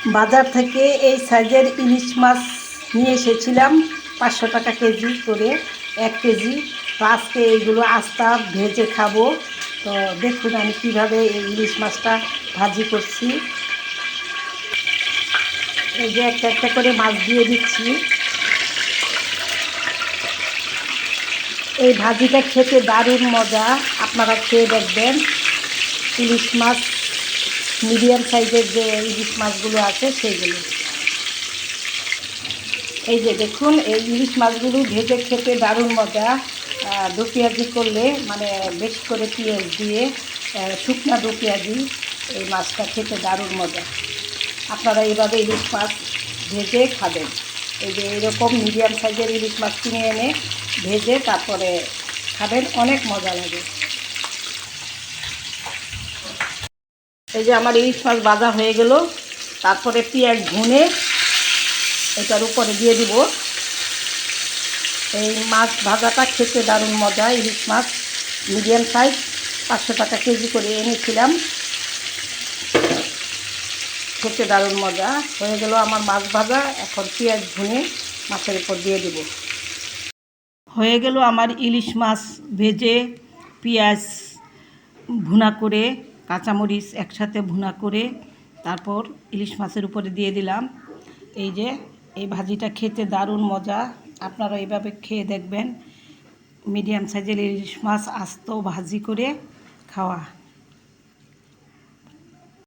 বাজার থেকে এই সাইজের ইলিশ মাছ নিয়ে এসেছিলাম 500 টাকা কেজি করে 1 কেজি। তো আজকে এইগুলো আস্তা ভেজে খাবো। তো দেখুন আমি কীভাবে এই ইলিশ মাছটা ভাজি করছি। এই যে একটা একটা করে মাছ দিয়ে দিচ্ছি। এই ভাজিটা খেতে দারুণ মজা, আপনারা খেয়ে দেখবেন। ইলিশ মাছ মিডিয়াম সাইজের যে ইলিশ মাছগুলো আছে সেইগুলো। এই যে দেখুন এই ইলিশ মাছগুলো ভেজে খেতে দারুণ মজা। দু পেঁয়াজি করলে মানে বেশি করে পেঁয়াজ দিয়ে শুকনা দু পেঁয়াজি এই মাছটা খেতে দারুণ মজা। আপনারা এইভাবে ইলিশ মাছ ভেজে খাবেন। এই যে এইরকম মিডিয়াম সাইজের ইলিশ মাছ কিনে এনে ভেজে তারপরে খাবেন, অনেক মজা লাগে। এই যে আমার ইলিশ মাছ ভাজা হয়ে গেল, তারপরে পেঁয়াজ ভুনে এটার উপরে দিয়ে দিব। এই মাছ ভাজাটা খেতে দারুণ মজা। ইলিশ মাছ মিডিয়াম সাইজ 500 টাকা কেজি করে এনেছিলাম, খেতে দারুণ মজা। হয়ে গেল আমার মাছ ভাজা, এখন পেঁয়াজ ভুনে মাছের উপর দিয়ে দেব। হয়ে গেল আমার ইলিশ মাছ ভেজে পেঁয়াজ ভুনা করে কাঁচামরিচ একসাথে ভুনা করে তারপর ইলিশ মাছের উপরে দিয়ে দিলাম। এই যে এই ভাজিটা খেতে দারুণ মজা, আপনারা এইভাবে খেয়ে দেখবেন। মিডিয়াম সাইজের ইলিশ মাছ আস্ত ভাজি করে খাওয়া।